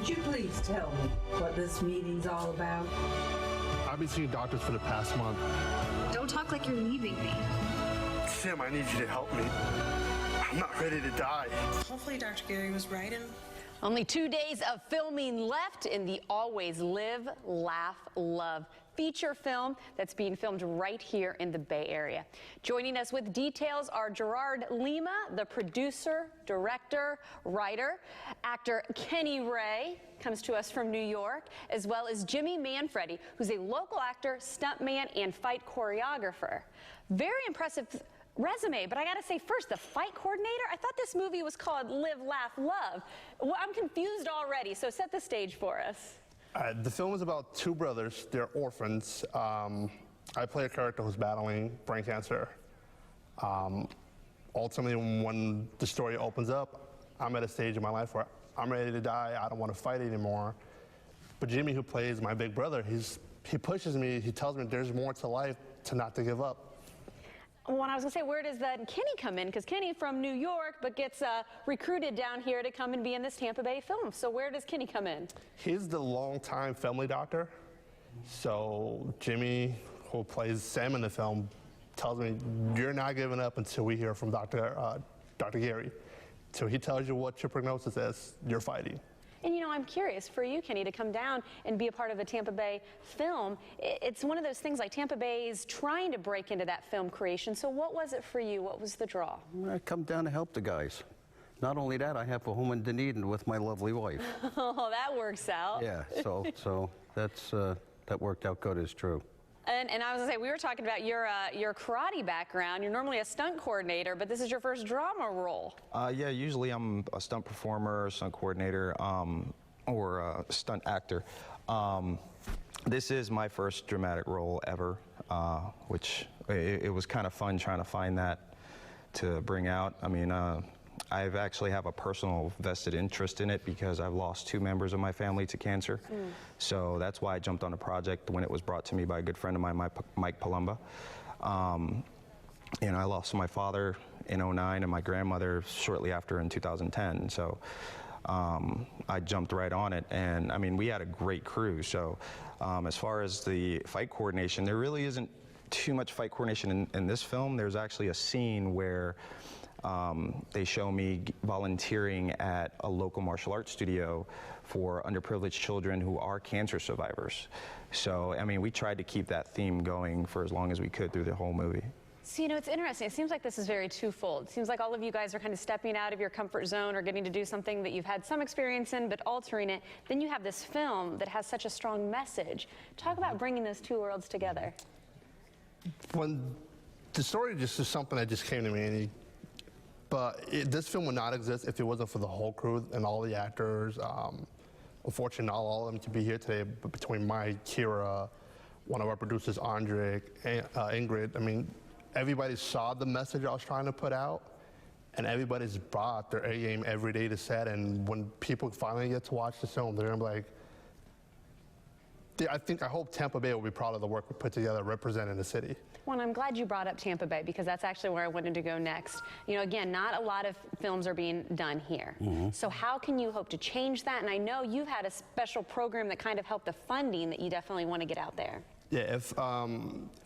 Would you please tell me what this meeting's all about? I've been seeing doctors for the past month. Don't talk like you're leaving me. Sam, I need you to help me. I'm not ready to die. Hopefully Dr. Gary was right and Only 2 days of filming left in the Always Live, Laugh, Love feature film that's being filmed right here in the Bay Area. Joining us with details are Gerard Lima, the producer, director, writer. Actor Kenny Ray comes to us from New York, as well as Jimmy Manfredi, who's a local actor, stuntman, and fight choreographer. Very impressive resume, but I gotta say first, the fight coordinator? I thought this movie was called Live, Laugh, Love. Well, I'm confused already, so set the stage for us. The film is about two brothers. They're orphans. I play a character who's battling brain cancer. Ultimately, when the story opens up, I'm at a stage in my life where I'm ready to die. I don't want to fight anymore. But Jimmy, who plays my big brother, he pushes me. He tells me there's more to life, to not to give up. Well, I was gonna say, where does then Kenny come in? Because Kenny from New York, but gets recruited down here to come and be in this Tampa Bay film. So where does Kenny come in? He's the longtime family doctor. So Jimmy, who plays Sam in the film, tells me, you're not giving up until we hear from Dr. Gary. So he tells you what your prognosis is, you're fighting. And you know, I'm curious for you, Kenny, to come down and be a part of a Tampa Bay film. It's one of those things like Tampa Bay is trying to break into that film creation. So what was it for you? What was the draw? I come down to help the guys. Not only that, I have a home in Dunedin with my lovely wife. Oh, that works out. Yeah, so that's that worked out good, is true. And I was gonna say, we were talking about your karate background. You're normally a stunt coordinator, but this is your first drama role. Yeah, usually I'm a stunt performer, stunt coordinator, or a stunt actor. This is my first dramatic role ever, which it was kind of fun trying to find that to bring out. I mean, I actually have a personal vested interest in it because I've lost 2 members of my family to cancer. So that's why I jumped on the project when it was brought to me by a good friend of mine, Mike Palumba. You know, I lost my father in '09 and my grandmother shortly after in 2010. So I jumped right on it, and I mean, we had a great crew. So as far as the fight coordination, there really isn't too much fight coordination in this film. There's actually a scene where they show me volunteering at a local martial arts studio for underprivileged children who are cancer survivors. So, I mean, we tried to keep that theme going for as long as we could through the whole movie. So, you know, it's interesting. It seems like this is very twofold. It seems like all of you guys are kind of stepping out of your comfort zone or getting to do something that you've had some experience in, but altering it. Then you have this film that has such a strong message. Talk about bringing those two worlds together. When the story just is something that just came to me, but this film would not exist if it wasn't for the whole crew and all the actors. Unfortunately, not all of them to be here today, but between Mike, Kira, one of our producers, Andre, Ingrid, I mean, everybody saw the message I was trying to put out, and everybody's brought their A game every day to set, and when people finally get to watch the film, they're gonna be like, I hope Tampa Bay will be proud of the work we put together representing the city. Well, I'm glad you brought up Tampa Bay because that's actually where I wanted to go next. You know, again, not a lot of films are being done here. So how can you hope to change that? And I know you've had a special program that kind of helped the funding that you definitely want to get out there. Yeah, if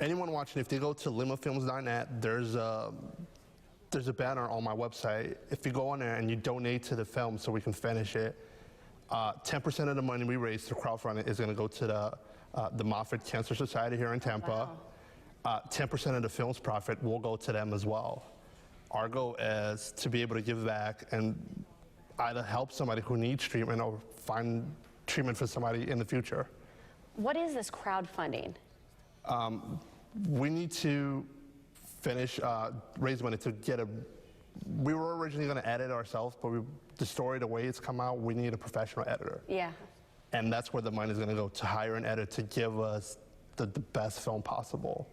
anyone watching, if they go to limafilms.net, there's a banner on my website. If you go on there and you donate to the film so we can finish it, 10% of the money we raise through crowdfunding is going to go to the Moffitt Cancer Society here in Tampa. 10% of the film's profit will go to them as well. Our goal is to be able to give back and either help somebody who needs treatment or find treatment for somebody in the future. What is this crowdfunding? We need to finish, raise money to get we were originally going to edit ourselves, but the story, the way it's come out, we need a professional editor. Yeah. And that's where the money is going to go, to hire an editor to give us the best film possible.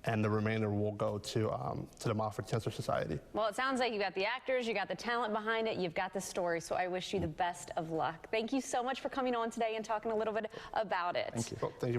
And the remainder will go to the Moffitt Cancer Society. Well, it sounds like you got the actors, you got the talent behind it, you've got the story, so I wish you the best of luck. Thank you so much for coming on today and talking a little bit about it. Thank you. Well, thank you.